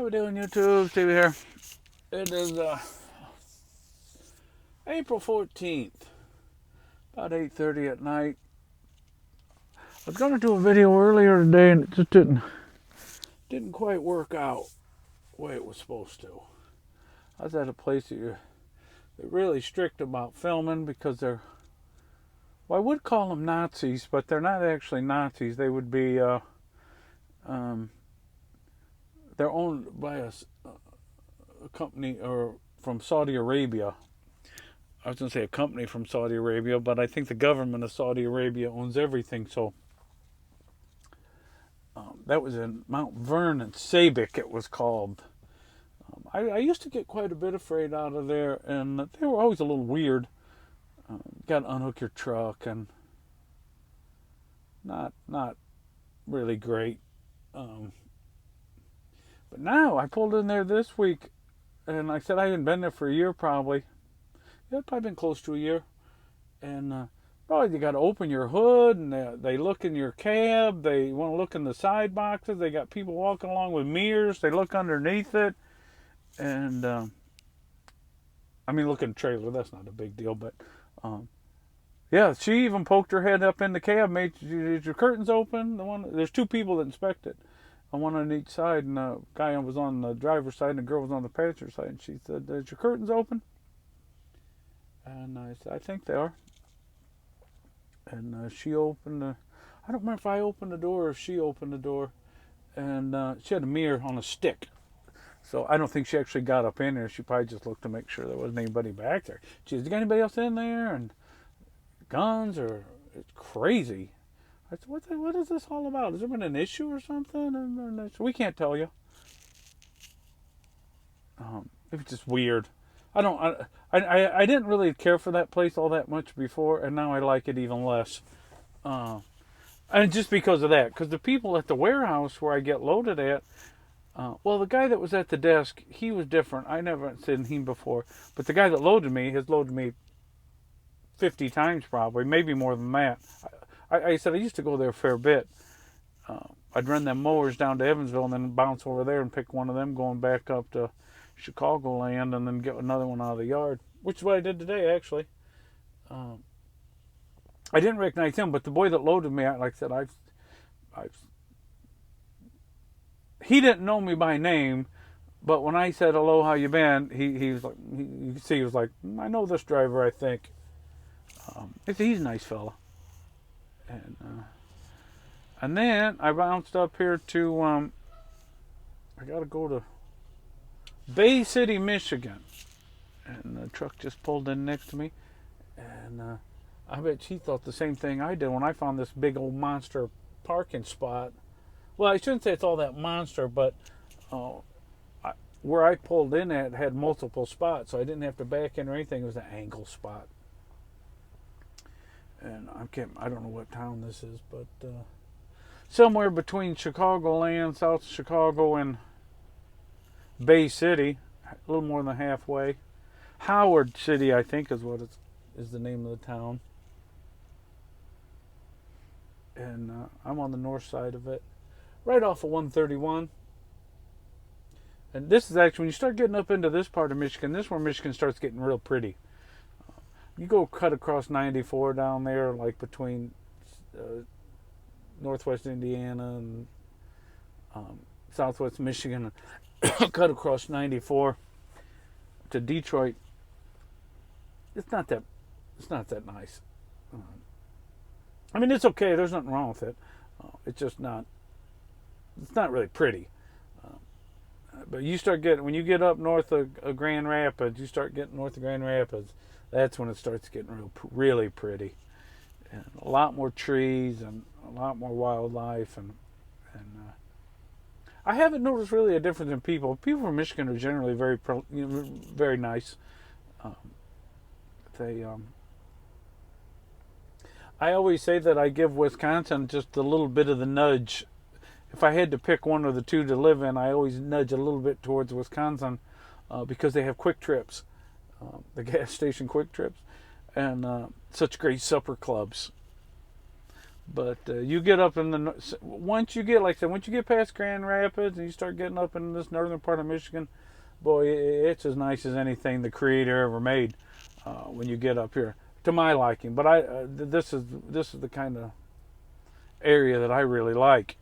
How we doing, YouTube? Steve here. It is April 14th, about 8:30 at night. I was gonna do a video earlier today, and it just didn't quite work out the way it was supposed to. I was at a place that they're really strict about filming because well, I would call them Nazis, but they're not actually Nazis. They would be they're owned by a company or from Saudi Arabia. I was going to say a company from Saudi Arabia, but I think the government of Saudi Arabia owns everything. So that was in Mount Vernon, Sabic it was called. I used to get quite a bit of freight out of there, and they were always a little weird. Got to unhook your truck, and not really great. But now I pulled in there this week, and I said I hadn't been there for a year probably. Yeah, it's probably been close to a year. And you got to open your hood, and they look in your cab. They want to look in the side boxes. They got people walking along with mirrors. They look underneath it. And, look in the trailer. That's not a big deal. But, yeah, she even poked her head up in the cab. Is your curtains open? There's two people that inspect it. One on each side. And the guy was on the driver's side, and the girl was on the passenger side. And she said, "Is your curtains open?" And I said, "I think they are." And she opened I don't remember if I opened the door or if she opened the door. And she had a mirror on a stick. So I don't think she actually got up in there. She probably just looked to make sure there wasn't anybody back there. She said, "Is there anybody else in there?" And guns or it's crazy. I said, what is this all about? Has there been an issue or something? And said, "We can't tell you." It was just weird. I didn't really care for that place all that much before, and now I like it even less. And just because of that, because the people at the warehouse where I get loaded at, the guy that was at the desk, he was different. I never seen him before, but the guy that loaded me has loaded me 50 times probably, maybe more than that. I said I used to go there a fair bit. I'd run them mowers down to Evansville and then bounce over there and pick one of them going back up to Chicagoland and then get another one out of the yard, which is what I did today actually. I didn't recognize him, but the boy that loaded me, like I said, he didn't know me by name, but when I said hello, how you been, he was like, you could see he was like, "I know this driver, I think." He's a nice fella. And then I bounced up here to I gotta go to Bay City, Michigan, and the truck just pulled in next to me, and I bet she thought the same thing I did when I found this big old monster parking spot. Well, I shouldn't say it's all that monster, but where I pulled in at had multiple spots, so I didn't have to back in or anything. It was an angle spot, and I don't know what town this is, but somewhere between Chicagoland, South Chicago, and Bay City, a little more than halfway. Howard City, I think, is the name of the town. And I'm on the north side of it, right off of 131. And this is actually, when you start getting up into this part of Michigan, this is where Michigan starts getting real pretty. You go cut across 94 down there, like between northwest Indiana and southwest Michigan, cut across 94 to Detroit. It's not that nice. It's okay. There's nothing wrong with it. It's just not. It's not really pretty. But when you get up north of Grand Rapids, that's when it starts getting really pretty, and a lot more trees and a lot more wildlife, and I haven't noticed really a difference in people. People from Michigan are generally very nice. I always say that I give Wisconsin just a little bit of the nudge. If I had to pick one of the two to live in, I always nudge a little bit towards Wisconsin because they have Quick Trips, the gas station Quick Trips, and such great supper clubs. But you get up in once you get, like I said, once you get past Grand Rapids and you start getting up in this northern part of Michigan, boy, it's as nice as anything the Creator ever made. When you get up here, to my liking. But this is the kind of area that I really like.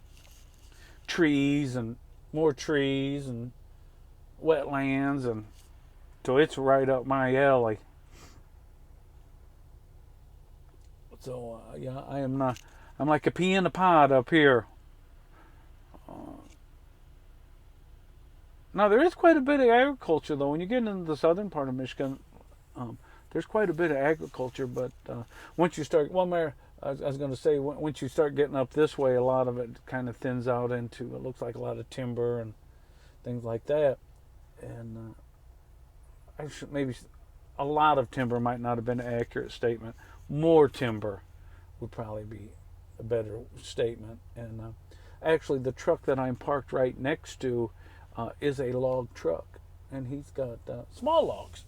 Trees and more trees and wetlands, and so it's right up my alley. So yeah, I am not. I'm like a pea in a pod up here. Now there is quite a bit of agriculture though. When you get into the southern part of Michigan, there's quite a bit of agriculture. But once you start, I was going to say, once you start getting up this way, a lot of it kind of thins out into, it looks like a lot of timber and things like that. And maybe a lot of timber might not have been an accurate statement. More timber would probably be a better statement. And actually, the truck that I'm parked right next to is a log truck, and he's got small logs.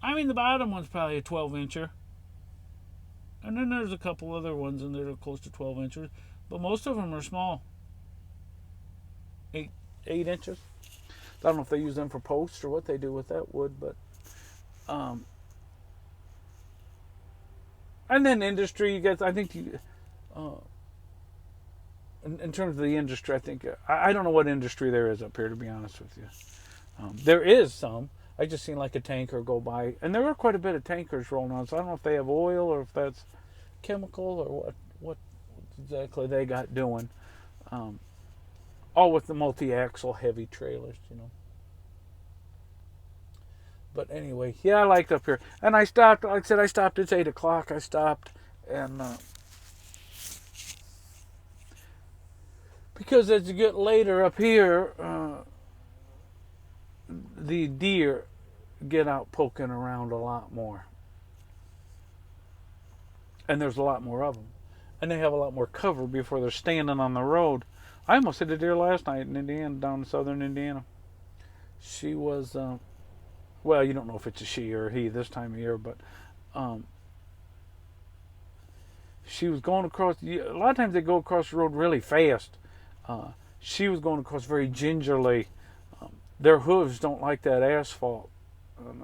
I mean, the bottom one's probably a 12-incher. And then there's a couple other ones in there that are close to 12 inches. But most of them are small. 8 inches. I don't know if they use them for posts or what they do with that wood, but and then industry, you guys, I think in terms of the industry, I think I don't know what industry there is up here, to be honest with you. There is some. I just seen like a tanker go by, and there are quite a bit of tankers rolling on. So I don't know if they have oil or if that's chemical or what exactly they got doing. All with the multi-axle heavy trailers, you know. But anyway, yeah, I liked up here, and I stopped. Like I said, I stopped. It's 8 o'clock. I stopped, and because as you get later up here, the deer get out poking around a lot more. And there's a lot more of them. And they have a lot more cover before they're standing on the road. I almost hit a deer last night in Indiana, down in southern Indiana. She was, well, you don't know if it's a she or a he this time of year, but she was going across, a lot of times they go across the road really fast. She was going across very gingerly. Their hooves don't like that asphalt.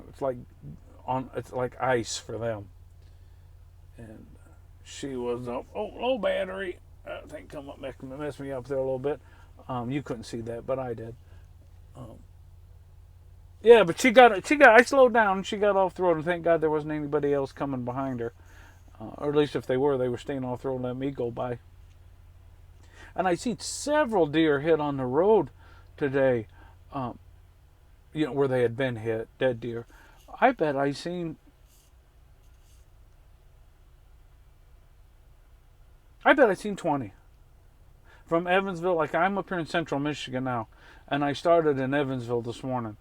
It's like ice for them. And she was low battery. I think come up mess me up there a little bit. You couldn't see that, but I did. Yeah, but she got. I slowed down. And she got off the road, and thank God there wasn't anybody else coming behind her, or at least if they were staying off the road and letting me go by. And I seen several deer hit on the road today. Where they had been hit, dead deer. I bet I seen 20 from Evansville. Like, I'm up here in central Michigan now, and I started in Evansville this morning.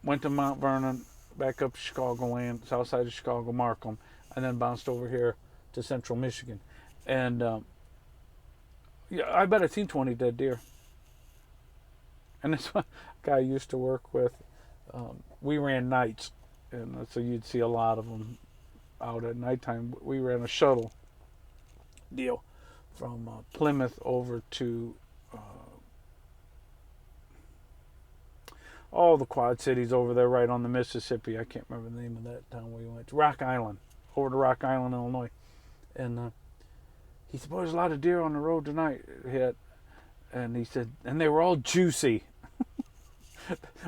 Went to Mount Vernon, back up to Chicagoland, south side of Chicago, Markham, and then bounced over here to central Michigan. And yeah, I bet I seen 20 dead deer. And this one guy I used to work with, we ran nights, and so you'd see a lot of them out at nighttime. We ran a shuttle deal from Plymouth over to all the Quad Cities over there, right on the Mississippi. I can't remember the name of that town we went to. Rock Island, over to Rock Island, Illinois. And he said, "Boy, there's a lot of deer on the road tonight." And he said, and they were all juicy.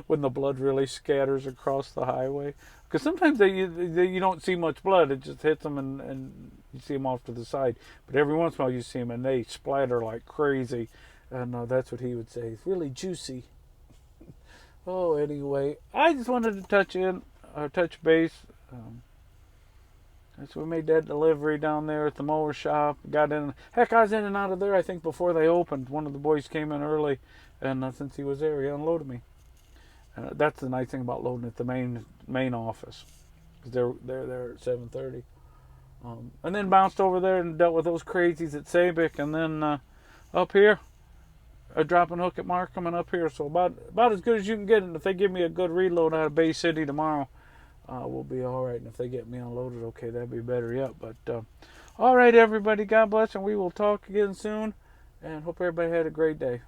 When the blood really scatters across the highway, because sometimes you don't see much blood, it just hits them and you see them off to the side, but every once in a while you see them and they splatter like crazy, and that's what he would say, it's really juicy. Oh, anyway, I just wanted to touch base. So we made that delivery down there at the mower shop. Got in. Heck, I was in and out of there, I think, before they opened. One of the boys came in early, and since he was there, he unloaded me. That's the nice thing about loading at the main office, because they're there at 7:30. And then bounced over there and dealt with those crazies at Sabic, and then up here, a dropping hook at Markham, and up here. So about as good as you can get. And if they give me a good reload out of Bay City tomorrow, we'll be all right. And if they get me unloaded, okay, that'd be better yet. But All right, everybody. God bless, and we will talk again soon. And hope everybody had a great day.